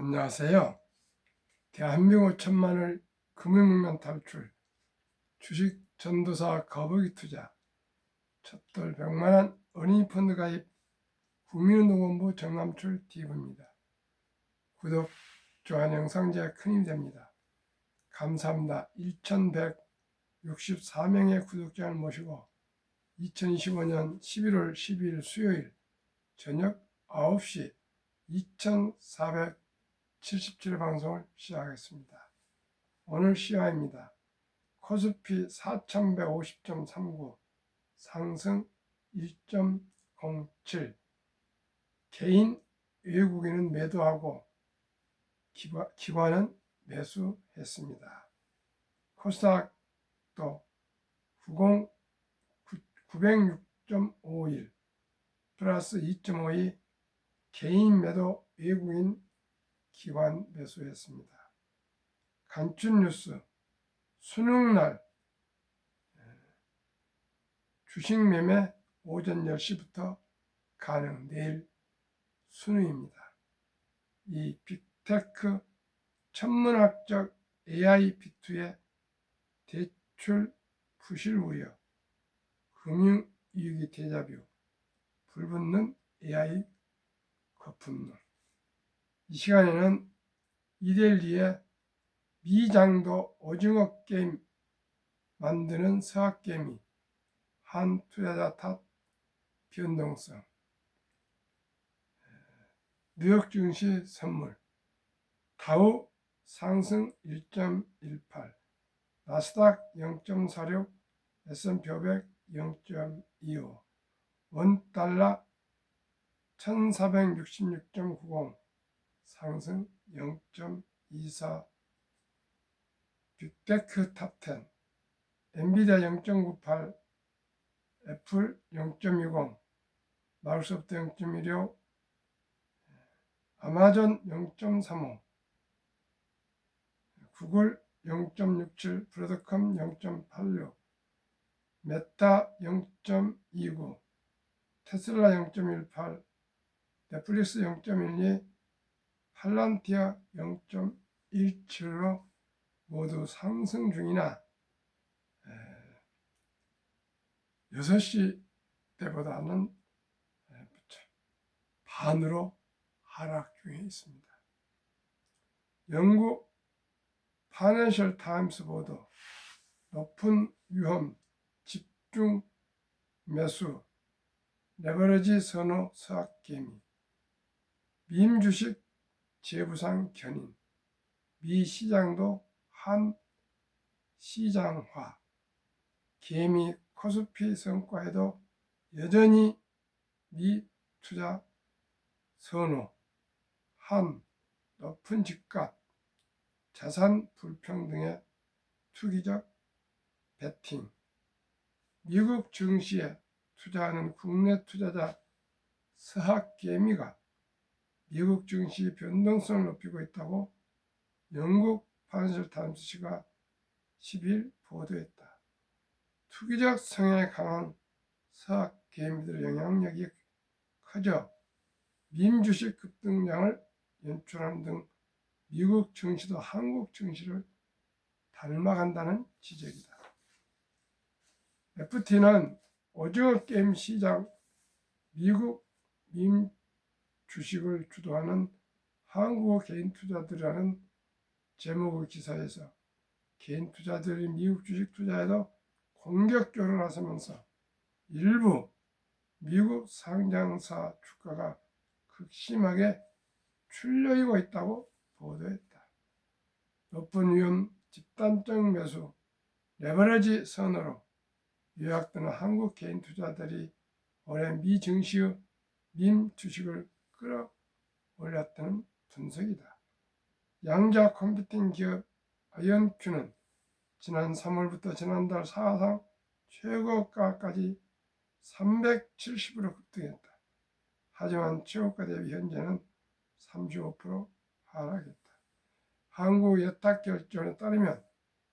안녕하세요. 대한민국 천만을 금융국면 탈출, 주식 전도사 거북이 투자, 첫돌 100만원 어린이 펀드 가입, 국민운동본부 정남출 TV입니다. 구독, 좋아요 영상 제가 큰 힘이 됩니다. 감사합니다. 1164명의 구독자를 모시고 2025년 11월 12일 수요일 저녁 9시 2477회 방송을 시작하겠습니다. 오늘 시황입니다. 코스피 4150.39 상승 1.07 개인 외국인은 매도하고 기관은 매수했습니다. 코스닥도 906.51 플러스 2.52 개인 매도 외국인 기관 매수했습니다. 간추 뉴스 수능날 주식 매매 오전 10시부터 가능. 내일 수능입니다. 이 빅테크 천문학적 AI B2의 대출 부실 우려, 금융위기 대자뷰, 불붙는 AI 거품론. 이 시간에는 이데일리의 미장도 오징어 게임 만드는 서학개미, 한 투자자 탓 변동성, 뉴욕 증시 선물, 다우 상승 1.18, 나스닥 0.46, S&P 500 0.25, 원달러 1466.90 상승 0.24, 빅테크 탑10, 엔비디아 0.98, 애플 0.20, 마이크로소프트 0.16, 아마존 0.35, 구글 0.67, 브로드컴 0.86, 메타 0.29, 테슬라 0.18, 넷플릭스 0.12, 팔란티아 0.17로 모두 상승 중이나 6시 때보다는 반으로 하락 중에 있습니다. 영국 파이낸셜 타임스 보도, 높은 위험, 집중 매수, 레버리지 선호 서학개미, 미 주식 재부상 견인, 미 시장도 한 시장화, 개미 코스피 성과에도 여전히 미 투자 선호, 한 높은 집값, 자산 불평등의 투기적 베팅, 미국 증시에 투자하는 국내 투자자 서학개미가 미국 증시 변동성을 높이고 있다고 영국 파이낸셜 타임스가 10일 보도했다. 투기적 성향이 강한 서학개미들의 영향력이 커져 민주식 급등량을 연출하는 등 미국 증시도 한국 증시를 닮아간다는 지적이다. FT는 오징어 게임 시장 미국 민 주식을 주도하는 한국 개인 투자들이라는 제목의 기사에서 개인 투자들이 미국 주식 투자에도 공격적으로 나서면서 일부 미국 상장사 주가가 극심하게 출렁이고 있다고 보도했다. 높은 위험 집단적 매수, 레버리지 선호로 요약되는 한국 개인 투자들이 올해 미 증시의 민 주식을 끌어올렸다는 분석이다. 양자 컴퓨팅 기업 아이언큐는 지난 3월부터 지난달 사상 최고가까지 370% 급등했다. 하지만 최고가 대비 현재는 35% 하락했다. 한국예탁결제원에 따르면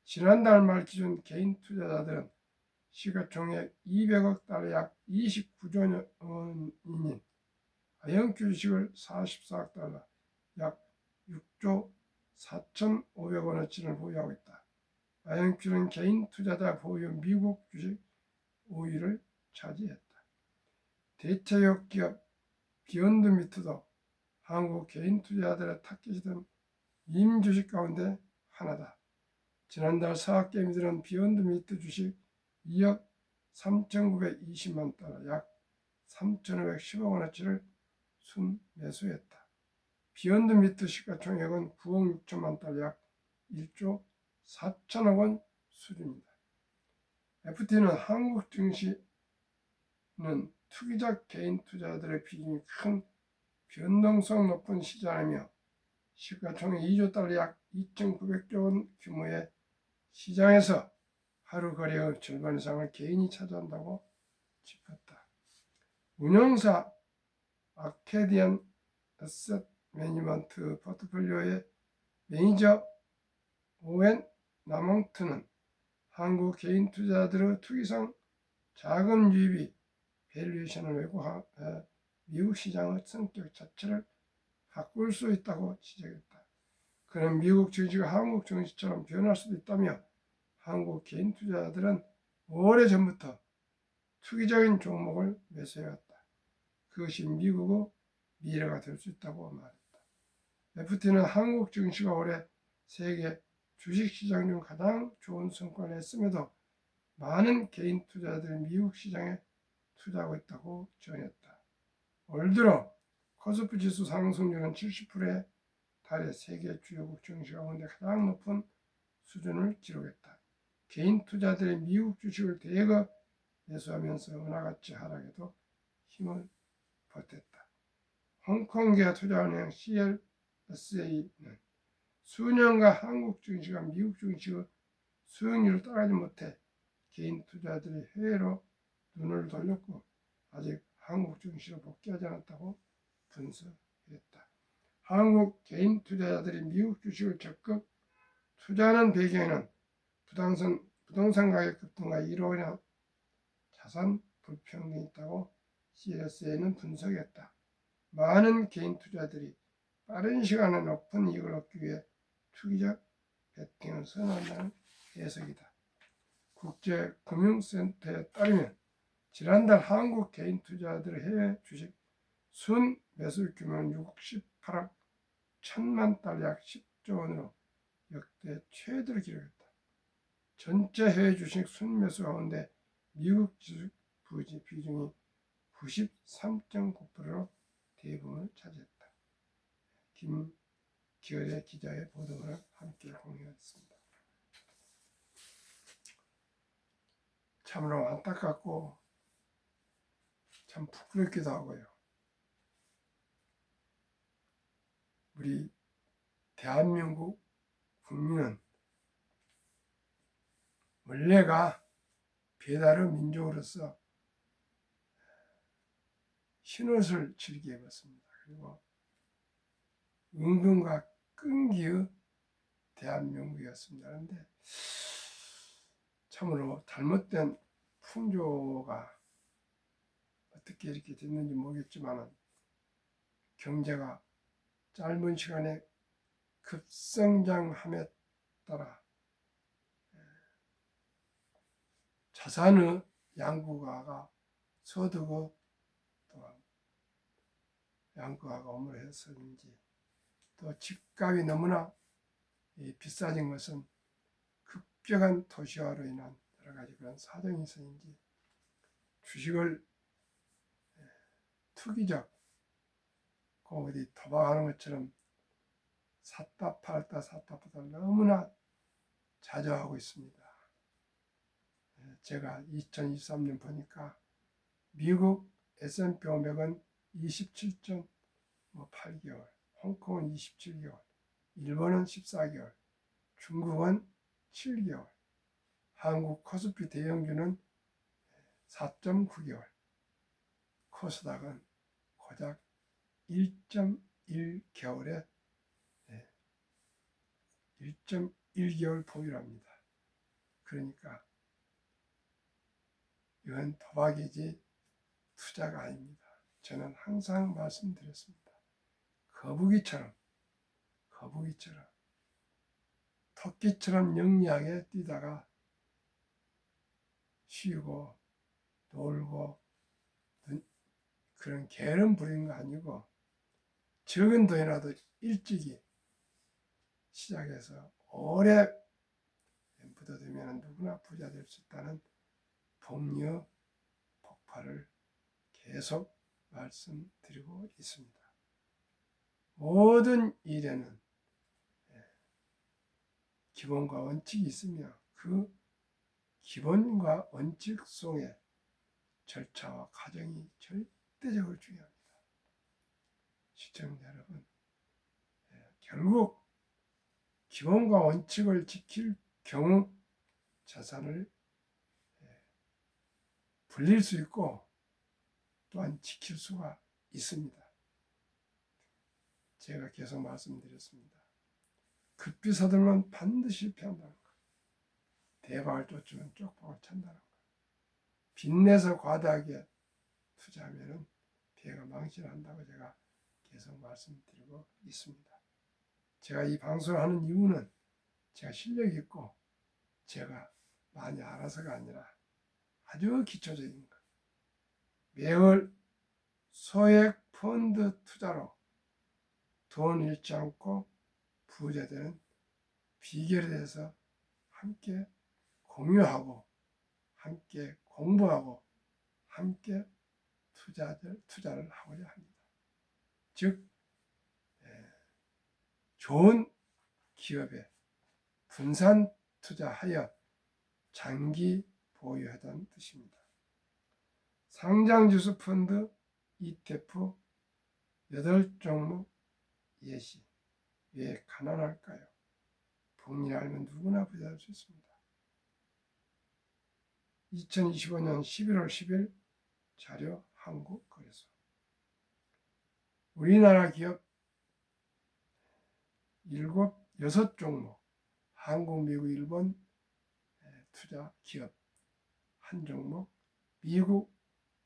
지난달 말 기준 개인 투자자들은 시가총액 200억 달러 약 29조 원인 아이언큐 주식을 44억 달러 약 6조 4,500원어치를 보유하고 있다. IonQ는 개인 투자자 보유 미국 주식 5위를 차지했다. 대체육 기업 비욘드미트도 한국 개인 투자자들의 타깃이던 임주식 가운데 하나다. 지난달 서학개미들은 비욘드미트 주식 2억 3,920만 달러 약 3,510억 원어치를 순매수했다. 비욘드미트 시가총액은 9억 6천만 달러 약 1조 4천억 원 수준이다. FT는 한국 증시는 투기자 개인 투자자들의 비중이 큰 변동성 높은 시장이며 시가총액 2조 달러 약 2,900조 원 규모의 시장에서 하루 거래의 절반 이상을 개인이 차지한다고 짚었다. 운용사 아케디안 어셋 매니지먼트 포트폴리오의 매니저 오웬 라몽트는 한국 개인 투자자들의 투기성 자금 유입이 밸류에이션을 왜곡하 미국 시장의 성격 자체를 바꿀 수 있다고 지적했다. 그는 미국 증시가 한국 증시처럼 변할 수도 있다며 한국 개인 투자자들은 오래전부터 투기적인 종목을 매수해왔다. 그것이 미국의 미래가 될 수 있다고 말했다. FT는 한국 증시가 올해 세계 주식시장 중 가장 좋은 성과를 냈음에도 많은 개인 투자자들이 미국 시장에 투자하고 있다고 전했다. 올 들어 코스피 지수 상승률은 70%에 달해 세계 주요국 증시 가운데 가장 높은 수준을 기록했다. 개인 투자들이 미국 주식을 대거 매수하면서 은하같이 하락에도 힘을 보탰다. 홍콩기아 투자은행 CLSA는 수년간 한국 증시가 미국 증시의 수익률을 따라가지 못해 개인 투자들이 해외로 눈을 돌렸고 아직 한국 증시로 복귀하지 않았다고 분석했다. 한국 개인 투자자들이 미국 주식을 적극 투자하는 배경에는 부동산 가격 급등과 이로 인한 자산 불평등이 있다고 CSA는 분석했다. 많은 개인 투자들이 빠른 시간에 높은 이익을 얻기 위해 투기적 베팅을 선호한다는 해석이다. 국제금융센터에 따르면 지난달 한국 개인 투자자들의 해외 주식 순 매수 규모는 68억 1천만 달러 약 10조 원으로 역대 최대를 기록했다. 전체 해외 주식 순 매수 가운데 미국 주식 비중이 93.9%로 대부분을 차지했다. 김기열의 기자의 보도를 함께 공유했습니다. 참으로 안타깝고 참 부끄럽기도 하고요. 우리 대한민국 국민은 원래가 배달의 민족으로서 흰옷을 즐겨 입었습니다. 그리고 은근과 끈기의 대한민국이었습니다. 그런데 참으로 잘못된 풍조가 어떻게 이렇게 됐는지 모르겠지만 경제가 짧은 시간에 급성장함에 따라 자산의 양극화가 소득의 또한 양극화가 오므려서인지 또 집값이 너무나 비싸진 것은 급격한 도시화로 인한 여러 가지 그런 사정이 있어인지 주식을 투기적 어디 도박하는 것처럼 샀다 팔았다 샀다 팔았다 너무나 자주 하고 있습니다. 제가 2023년 보니까 미국 S&P 500은 27.8개월, 홍콩은 27개월, 일본은 14개월, 중국은 7개월, 한국 코스피 대형주는 4.9개월, 코스닥은 고작 1.1개월에 1.1개월 보유랍니다. 그러니까 이건 도박이지 투자가 아닙니다. 저는 항상 말씀드렸습니다. 거북이처럼 토끼처럼 영리하게 뛰다가 쉬고 놀고 그런 게으름 부리는 거 아니고 적은 돈이라도 일찍이 시작해서 오래 묻어두면 누구나 부자 될 수 있다는 복리의 폭발을 계속 말씀드리고 있습니다. 모든 일에는 기본과 원칙이 있으며 그 기본과 원칙 속에 절차와 과정이 절대적으로 중요합니다. 시청자 여러분, 결국 기본과 원칙을 지킬 경우 자산을 불릴 수 있고 또한 지킬 수가 있습니다. 제가 계속 말씀드렸습니다. 급히 서들면 반드시 실패한다는 것. 대박을 쫓으면 쪽박을 찬다는 것. 빚내서 과다하게 투자하면 배가 망신한다고 제가 계속 말씀드리고 있습니다. 제가 이 방송을 하는 이유는 제가 실력이 있고 제가 많이 알아서가 아니라 아주 기초적인 것. 매월 소액 펀드 투자로 돈 잃지 않고 부자 되는 비결에 대해서 함께 공유하고 함께 공부하고 함께 투자를 하고자 합니다. 즉 좋은 기업에 분산 투자하여 장기 보유하다는 뜻입니다. 상장지수 펀드 ETF 8종목 예시. 왜 가난할까요? 복리를 알면 누구나 부자 될 수 있습니다. 2025년 11월 10일 자료 한국거래소. 우리나라 기업 6종목, 한국, 미국, 일본 투자 기업 한 종목, 미국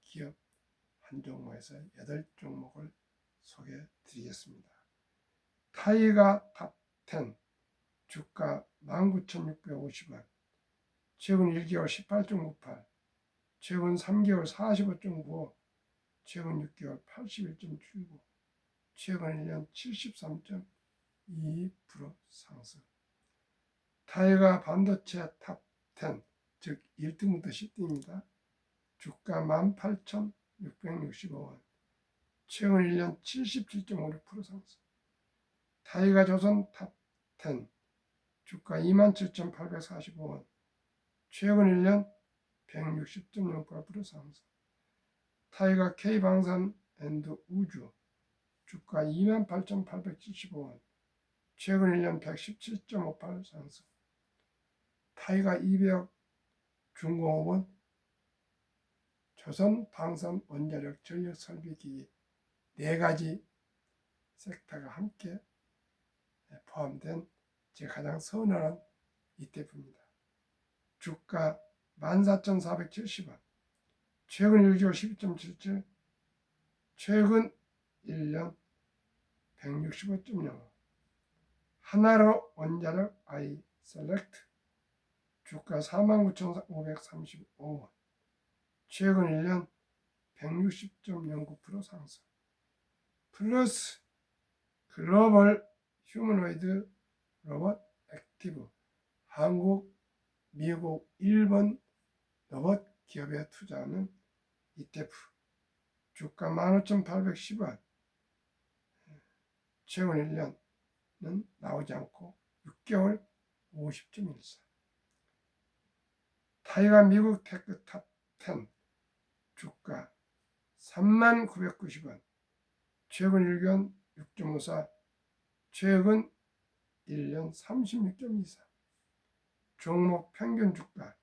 기업 한 종목에서 8종목을 소개해 드리겠습니다. 타이가 탑10 주가 19,650원, 최근 1개월 18.98, 최근 3개월 45.95, 최근 6개월 81.79, 최근 1년 73.22% 상승. 타이가 반도체 탑10, 즉 1등부터 10등입니다. 주가 18,665원, 최근 1년 77.56% 상승. 타이가 조선 탑10, 주가 27,845원, 최근 1년 160.08% 상승. 타이가 K방산 앤드 우주, 주가 28,875원, 최근 1년 117.58% 상승. 타이가 200억 중공업은 조선 방산 원자력 전력 설비기기 4가지 섹터가 함께 포함된 제 가장 선호하는 ETF입니다. 주가 14,470원, 최근 1개월 12.77, 최근 1년 165.05. 하나로 원자력 I 셀렉트, 주가 49,535원, 최근 1년 160.09% 상승. 플러스 글로벌 휴머노이드 로봇 액티브, 한국, 미국, 일본 로봇 기업에 투자하는 ETF, 주가 15,810원, 최근 1년은 나오지 않고 6개월 50.14. 타이가 미국 테크 탑10, 주가 3990원, 최근 1년 6.54, 최근 1년 36.24. 종목 평균 주가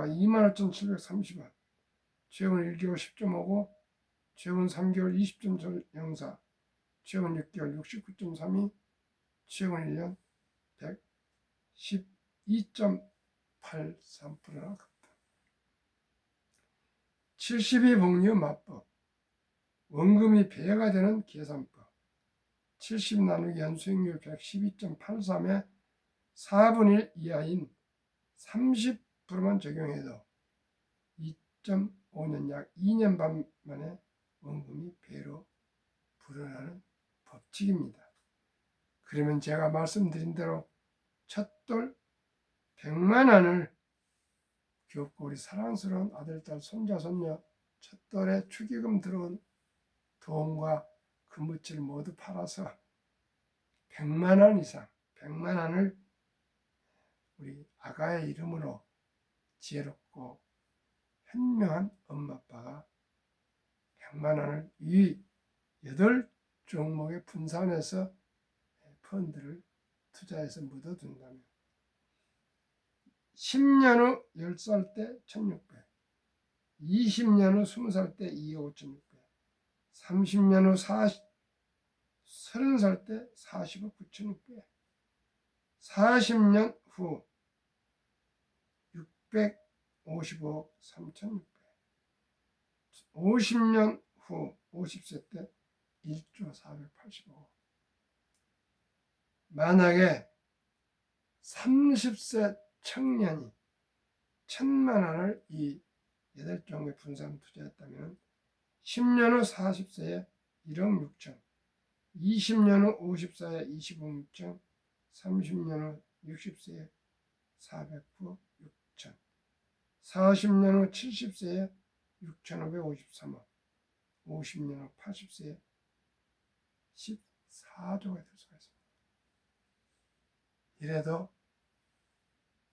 25,730원, 최근 1개월 10.59, 최근 3개월 20.04, 최근 6개월 69.32, 최근 1년 112.83%나 급등. 72복리의 맞법, 원금이 배가 되는 계산법. 70 나누기 연수익률 112.83에 4분의 1 이하인 30%만 적용해도 2.5년 약 2년 반 만에 원금이 배로 불어나는 법칙입니다. 그러면 제가 말씀드린 대로 첫돌 100만 원을 귀엽고 우리 사랑스러운 아들, 딸, 손자, 손녀 첫돌에 축의금 들어온 돈과 금부치를 모두 팔아서 100만 원 이상, 100만 원을 우리 아가의 이름으로 지혜롭고 현명한 엄마 아빠가 100만 원을 이 8종목에 분산해서 펀드를 투자해서 묻어둔다면 10년 후 10살 때 1600, 20년 후 20살 때 2억 5600, 30년 후 30살 때 40억 9600, 40년 후 655억 3600, 50년 후 50세 때 1조 485억. 만약에 30세 청년이 1000만 원을 이 8종에 분산 투자했다면 10년 후 40세에 1억 6천, 20년 후 50세에 20억 6천, 30년 후 60세에 409억 6천, 40년 후 70세에 6,553억, 50년 후 80세에 14조가 될 수가 있습니다. 이래도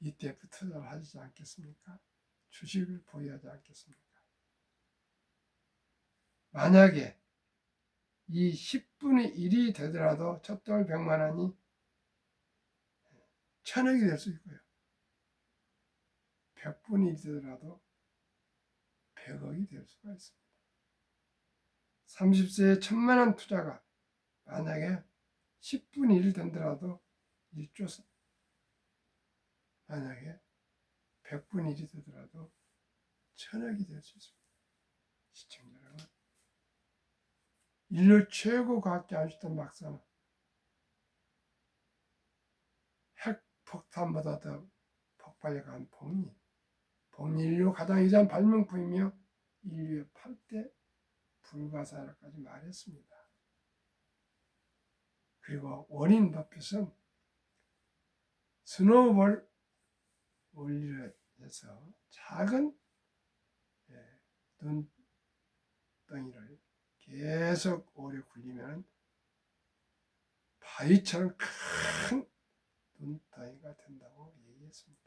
ETF 투자를 하지 않겠습니까? 주식을 보유하지 않겠습니까? 만약에 이 10분의 1이 되더라도 첫돌 100만 원이 1000억이 될 수 있고요. 100분이 되더라도 100억이 될 수가 있습니다. 30세에 1000만 원 투자가 만약에 10분의 1이 된더라도 1조, 만약에 100분의 1이 되더라도 1000억이 될 수 있습니다. 시청자 여러분, 인류 최고 과학자 아인슈타인 박사는 핵폭탄보다 더 폭발력 강한 복리, 인류 가장 위대한 발명품이며 인류의 8대 불가사라까지 말했습니다. 그리고 워린 버핏은 스노우볼 원리를 해서 작은 눈덩이를 계속 오래 굴리면 바위처럼 큰 눈덩이가 된다고 얘기했습니다.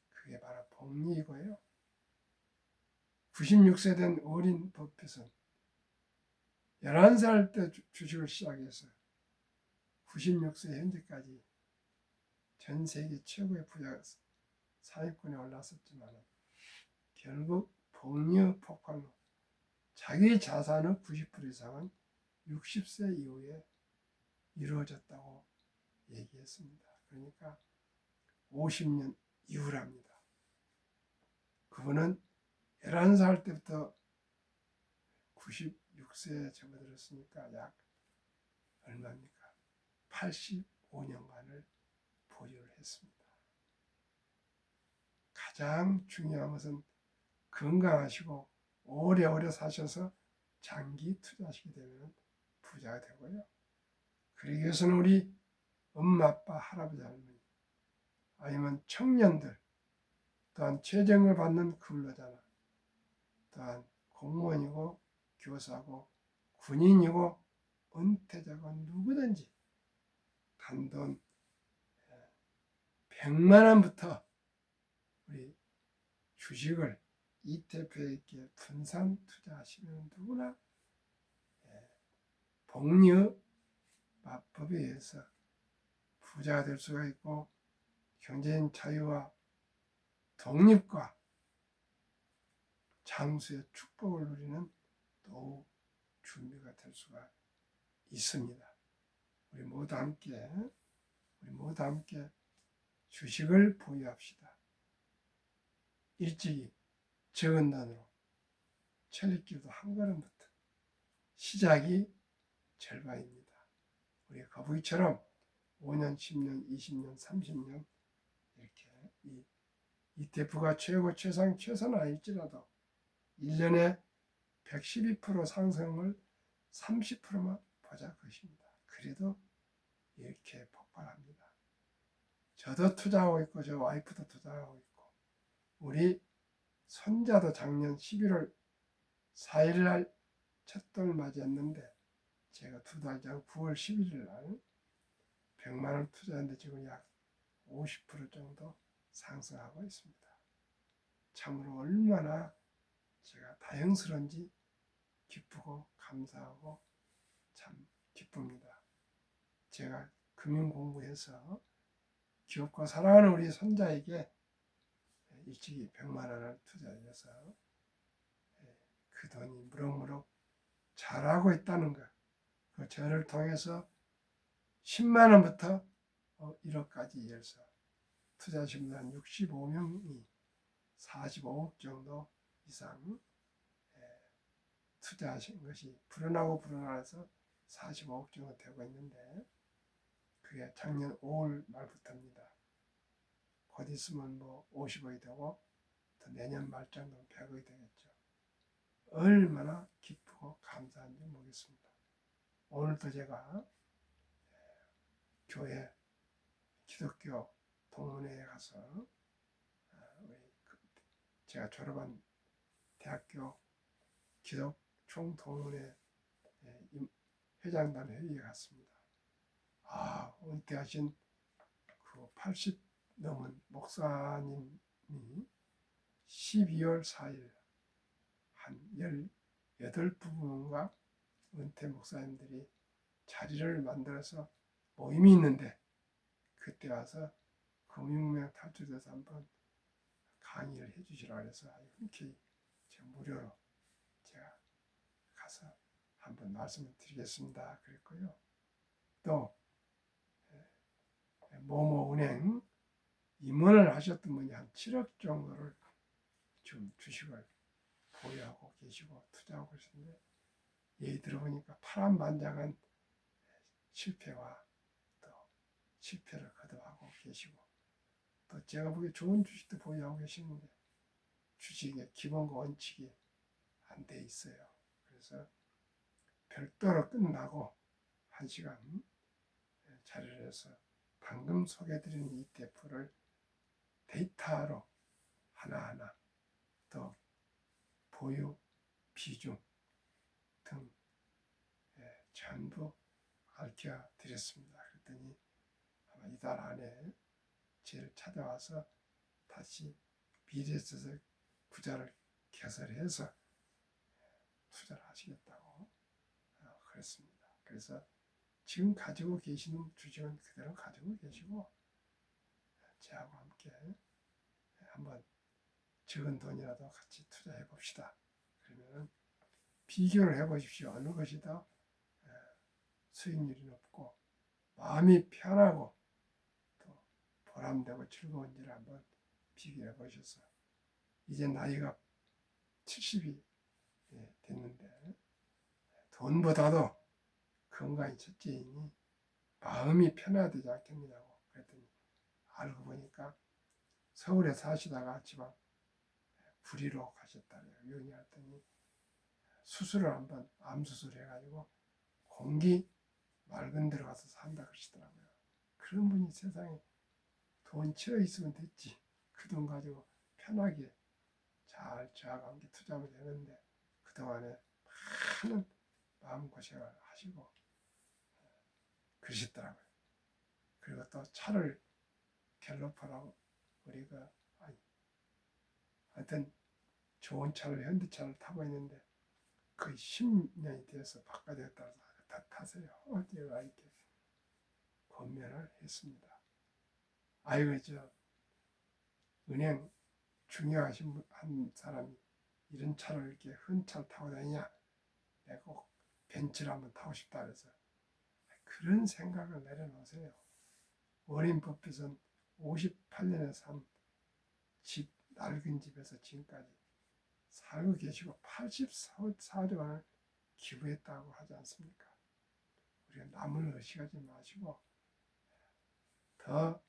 그게 바로 복리이고요. 96세 된 워린 버핏은 11살 때 주식을 시작해서 96세 현재까지 전 세계 최고의 부자 상위권에 올랐었지만 결국 복리 폭발로 자기 자산의 90% 이상은 60세 이후에 이루어졌다고 얘기했습니다. 그러니까 50년 이후랍니다. 그분은 11살 때부터 96세에 접어들었으니까 약 얼마입니까? 85년간을 보유를 했습니다. 가장 중요한 것은 건강하시고 오래오래 사셔서 장기 투자하시게 되면 부자가 되고요. 그러기 위해서는 우리 엄마, 아빠, 할아버지, 할머니, 아니면 청년들, 또한 재정을 받는 근로자나, 또한 공무원이고 교사고 군인이고 은퇴자고 누구든지 단돈 100만 원부터 우리 주식을 ETF에 이렇게 분산 투자하시면 누구나 복리의 마법에 의해서 부자가 될 수가 있고 경제적 자유와 독립과 장수의 축복을 누리는 더욱 준비가 될 수가 있습니다. 우리 모두 함께 주식을 보유합시다. 일찍이 적은 돈으로 철학기도 한 걸음부터 시작이 절반입니다. 우리 거북이처럼 5년, 10년, 20년, 30년 이렇게 이 ETF가 최선은 아닐지라도 1년에 112% 상승을 30%만 보자 것입니다. 그래도 이렇게 폭발합니다. 저도 투자하고 있고 저 와이프도 투자하고 있고 우리 손자도 작년 11월 4일 날 첫돌 맞이했는데 제가 2달 전 9월 11일 날 100만 원 투자했는데 지금 약 50% 정도 상승하고 있습니다. 참으로 얼마나 제가 다행스러운지 기쁘고 감사하고 참 기쁩니다. 제가 금융 공부해서 기업과 사랑하는 우리 손자에게 일찍이 100만 원을 투자해서 그 돈이 무럭무럭 잘하고 있다는 것. 그 저를 통해서 10만 원부터 1억까지 해서 투자하신 분 한 65명이 45억 정도 이상 투자하신 것이 불어나서 45억 정도 되고 있는데 그게 작년 5월 말부터입니다. 곧 있으면 뭐 50억이 되고 또 내년 말 정도는 100억이 되겠죠. 얼마나 기쁘고 감사한지 모르겠습니다. 오늘도 제가 교회 기독교 동문회에 가서 제가 졸업한 대학교 기독총 동문회 회장단 회의에 갔습니다. 은퇴하신 그 80 넘은 목사님이 12월 4일 한 18부분과 은퇴 목사님들이 자리를 만들어서 모임이 있는데 그때 와서 금융명 탈출돼서 한번 강의를 해주시라고 해서 흔쾌히 무료로 제가 가서 한번 말씀을 드리겠습니다. 그랬고요. 또 모모은행 임원을 하셨던 분이 한 7억 정도를 지금 주식을 보유하고 계시고 투자하고 계시는데 얘기 들어보니까 파란만장한 실패와 또 실패를 거듭하고 계시고 또 제가 보기에 좋은 주식도 보유하고 계시는데 주식의 기본과 원칙이 안 돼 있어요. 그래서 별도로 끝나고 1시간 자리를 해서 방금 소개해드린 ETF를 데이터로 하나하나 또 보유 비중 등 전부 알려드렸습니다. 그랬더니 아마 이달 안에 저를 찾아와서 다시 미래에서 부자를 개설해서 투자를 하시겠다고 그랬습니다. 그래서 지금 가지고 계시는 주식은 그대로 가지고 계시고 저하고 함께 한번 적은 돈이라도 같이 투자해 봅시다. 그러면 비교를 해보십시오. 어느 것이 더 수익률이 높고 마음이 편하고 또 보람되고 즐거운지를 한번 비교해 보셔서 이제 나이가 70이 됐는데 돈보다도 건강이 첫째이니 마음이 편해야 되지 않겠느냐고 그랬더니 알고 보니까 서울에 사시다가 지방 구리로 가셨다래요. 여행했더니 수술을 한번 암수술 해가지고 공기 맑은 데로 가서 산다 그러시더라고요. 그런 분이 세상에 돈 치러 있으면 됐지. 그 돈 가지고 편하게 잘 저하고 함께 투자하면 되는데 그동안에 많은 마음고생을 하시고 그러셨더라고요. 그리고 또 차를 갤러퍼라고 우리가 하여튼 좋은 차를 현대차를 타고 있는데 거의 10년이 돼서 바꿔졌다고 다 타세요. 제가 이렇게 권면을 했습니다. 저 은행 중요하신 한 사람이 이런 차를 이렇게 흔 차를 타고 다니냐? 내가 꼭 벤츠를 한번 타고 싶다 그래서 그런 생각을 내려놓으세요. 워렌 버핏은 58년에 산 집, 낡은 집에서 지금까지 살고 계시고 84조 원을 기부했다고 하지 않습니까? 우리가 남을 의식하지 마시고 더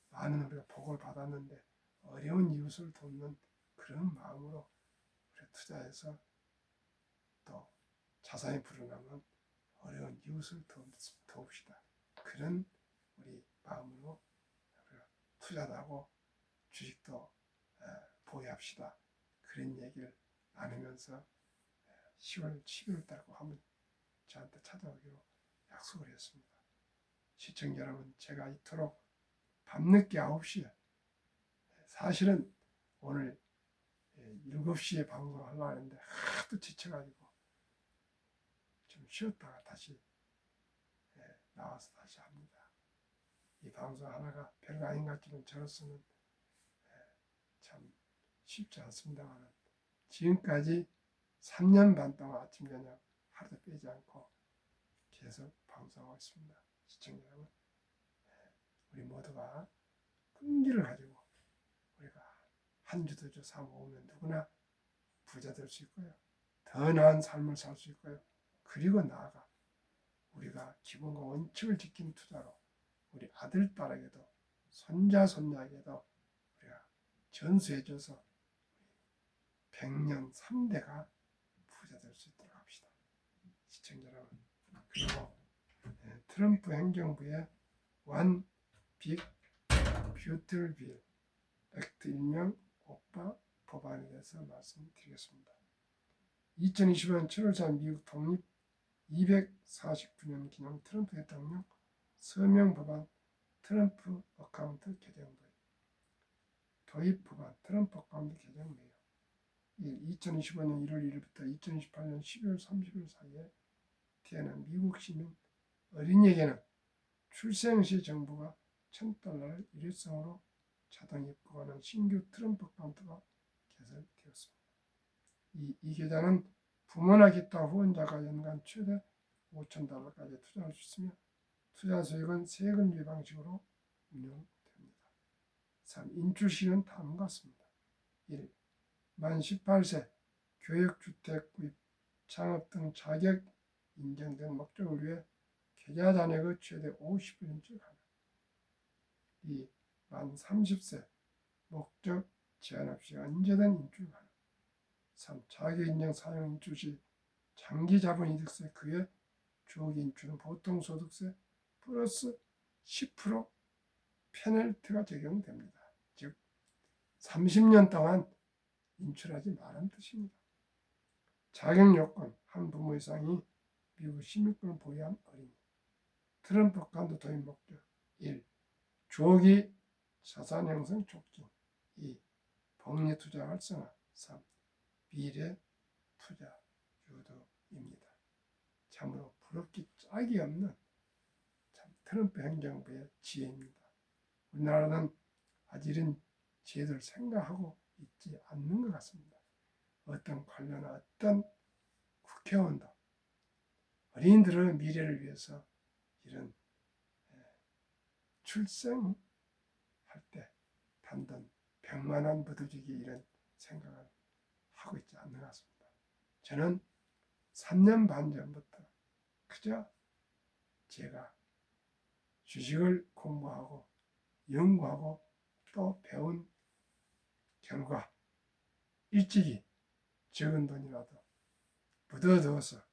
많은 우리가 복을 받았는데 어려운 이웃을 돕는 그런 마음으로 우리 투자해서 또 자산이 불어나면 어려운 이웃을 도웁시다. 그런 우리 마음으로 투자도 하고 주식도 보유합시다. 그런 얘기를 나누면서 10월, 11월 달고 한번 저한테 찾아오기로 약속을 했습니다. 시청자 여러분, 제가 이토록 밤늦게 9시에 사실은 오늘 7시에 방송하려고 했는데 하도 지쳐가지고 좀 쉬었다가 다시 나와서 다시 합니다. 이 방송 하나가 별거 아닌 것 같지만 저로서는 참 쉽지 않습니다만 지금까지 3년 반 동안 아침 저녁 하루도 빼지 않고 계속 방송하고 있습니다. 시청자 여러분, 우리 모두가 끈기를 가지고 우리가 한 주 두 주 사 모으면 누구나 부자 될 수 있고요. 더 나은 삶을 살 수 있고요. 그리고 나아가 우리가 기본과 원칙을 지킨 투자로 우리 아들, 딸에게도 손자, 손녀에게도 우리가 전수해줘서 100년 3대가 부자 될 수 있도록 합시다. 시청자 여러분, 그리고 트럼프 행정부의 One Big Beautiful Bill 액트 일명 오빠 법안에 대해서 말씀드리겠습니다. 2025년 7월 미국 독립 249년 기념 트럼프 대통령 서명 법안 트럼프 어카운트 개정 도입 법안 트럼프 어카운트 개정 내용 2025년 1월 1일부터 2028년 12월 30일 사이에 태어난 미국 시민 어린이에게는 출생 시 정부가 $1,000를 일회성으로 자동 입금하는 신규 트럼프 어카운트가 개설되었습니다. 이 계좌는 부모나 기타 후원자가 연간 최대 $5,000까지 투자할 수 있으며 투자 수익은 세금제 방식으로 운영됩니다. 3. 인출 시는 다음과 같습니다. 1. 만 18세 교육주택 구입, 창업 등 자격 인정된 목적을 위해 계좌 잔액의 최대 50%를 하나. 2. 만 30세 목적 제한 없이 언제든 인출 가능. 3. 자격인정 사용 인출 시 장기 자본이득세 그 외 주기 인출은 보통소득세 플러스 10% 페널티가 적용됩니다. 즉 30년 동안 인출하지 말라는 뜻입니다. 자격 요건 한 부모 이상이 미국 시민권을 보유한 어린이. 트럼프 어카운트 도입 목적 1. 조기 자산 형성 촉진 2. 복리 투자 활성화 3. 미래 투자 유도입니다. 참으로 부럽기 짝이 없는 참 트럼프 행정부의 지혜입니다. 우리나라는 아직 이런 지혜를 생각하고 있지 않는 것 같습니다. 어떤 관료나 어떤 국회의원도 어린이들의 미래를 위해서 이런 출생할 때 단돈 100만 원 묻어주기 이런 생각을 하고 있지 않는 것 같습니다. 저는 3년 반 전부터 그저 제가 주식을 공부하고 연구하고 또 배운 결과 일찍이 적은 돈이라도 묻어두어서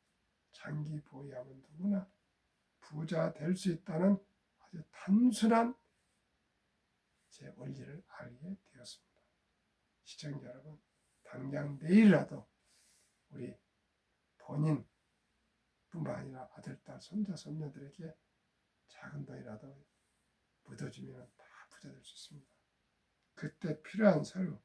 장기 보유하면 누구나 부자 될 수 있다는 아주 단순한 제 원리를 알게 되었습니다. 시청자 여러분, 당장 내일이라도 우리 본인 뿐만 아니라 아들, 딸, 손자, 손녀들에게 작은 돈이라도 묻어주면 다 부자 될 수 있습니다. 그때 필요한 서류,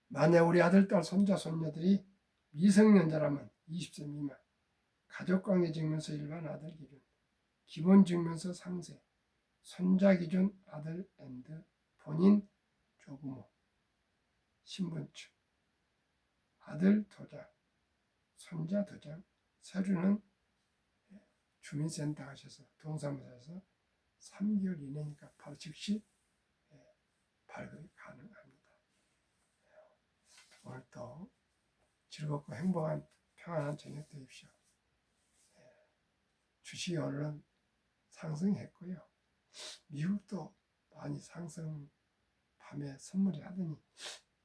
만약 우리 아들, 딸, 손자, 손녀들이 미성년자라면 20세 미만, 가족관계증명서 일반 아들 기준, 기본증명서 상세, 손자 기준 아들 앤드 본인 조부모, 신분증, 아들 도장, 손자 도장, 서류는 주민센터 가셔서 동사무소에서 3개월 이내니까 바로 즉시 발급이 가능합니다. 오늘도 즐겁고 행복한 평안한 저녁 되십시오. 주식이 오늘은 상승했고요. 미국도 많이 상승, 밤에 선물이 하더니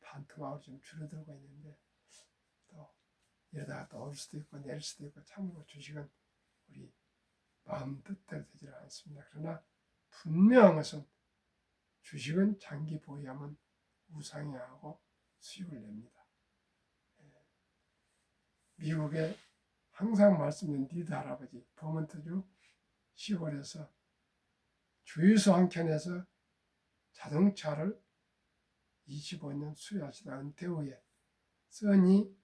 반토막으로 좀 줄어들고 있는데, 또 이러다가 또 올 수도 있고 내릴 수도 있고, 참으로 주식은 우리 마음 뜻대로 되질 않습니다. 그러나 분명한 것은 주식은 장기 보유하면 우상향하고 수익을 냅니다. 미국에 항상 말씀드린 니드 할아버지, 버먼트주 시골에서 주유소 한 켠에서 자동차를 25년 수리하시다 은퇴 후에 써니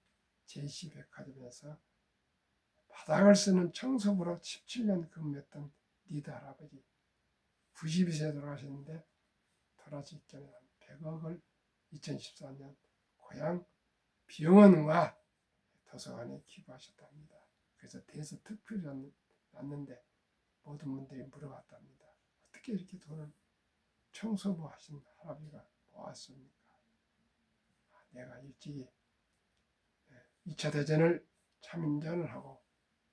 JC 백화점에서 바닥을 쓰는 청소부로 17년 근무했던 니드 할아버지, 92세에 돌아가셨는데, 돌아가시기 전에 한 100억을 2014년 고향 병원과 도서관에 기부하셨답니다. 그래서 대서 특필이 났는데 모든 분들이 물어봤답니다. 어떻게 이렇게 돈을 청소부 하신 할아버지가 모았습니까? 내가 일찍이 2차 대전을 참인전을 하고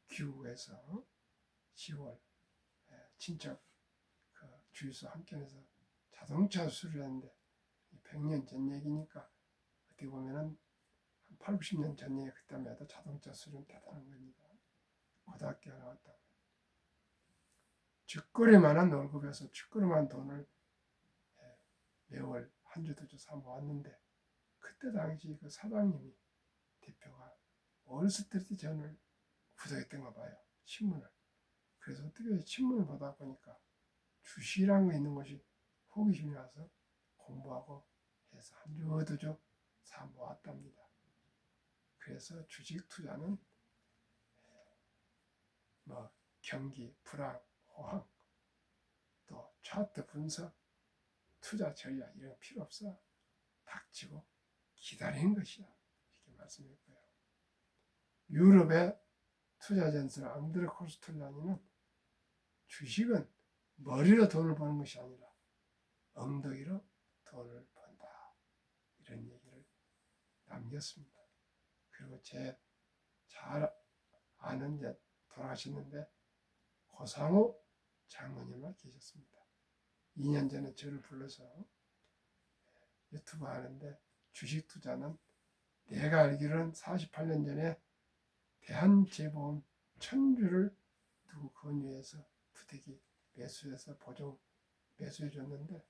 귀국해서 10월 친척 그 주유소 한켠에서 자동차 수리를 했는데 100년 전 얘기니까 어떻게 보면은 한 8, 90년 전 얘기, 그때만 해도 자동차 수리는 대단한 겁니다. 고등학교 나왔다고. 쥐꼬리만한 월급에서 쥐꼬리만 돈을 매월 한 주 두 주 사 모았는데, 그때 당시 그 사장님이, 대표가 월스트리트 저널 구독했던가 봐요. 신문을. 그래서 어떻게 신문을 보다 보니까 주식이라는 게 있는 것이 호기심이 나서 공부하고 해서 한 주 두 주 사 모았답니다. 그래서 주식 투자는 뭐 경기 불황, 호황, 또 차트 분석, 투자 전략 이런 거 필요 없어. 닥치고 기다리는 것이야. 이렇게 말씀했고요. 유럽의 투자 전설 앙드레 코스텔라니는 주식은 머리로 돈을 버는 것이 아니라 엉덩이로 돈을 번다, 이런 얘기를 남겼습니다. 그리고 제 잘 아는 돌아가셨는데 고상호 장로님만 계셨습니다. 2년 전에 저를 불러서 유튜브 하는데, 주식 투자는 내가 알기로는 48년 전에 대한재보험 1000주를 누구 권유해서 부대기 매수해서 보증 매수해 줬는데,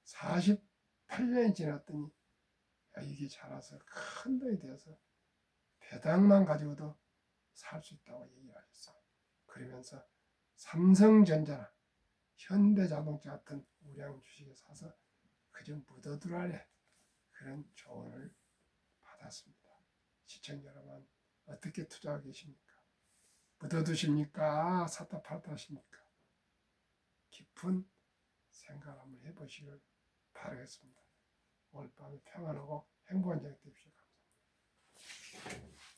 48년이 지났더니 이게 자라서 큰 돈이 되어서 배당만 가지고도 살 수 있다고 얘기를 하셨어요. 그러면서 삼성전자나 현대자동차 같은 우량 주식에 사서 그저 묻어두라래, 그런 조언을 받았습니다. 시청자 여러분, 어떻게 투자하고 계십니까? 묻어두십니까? 샀다 팔았다 하십니까? 깊은 생각 한번 해보시길 바라겠습니다. 오늘 밤에 평안하고 행복한 저녁 되십시오. 감사합니다.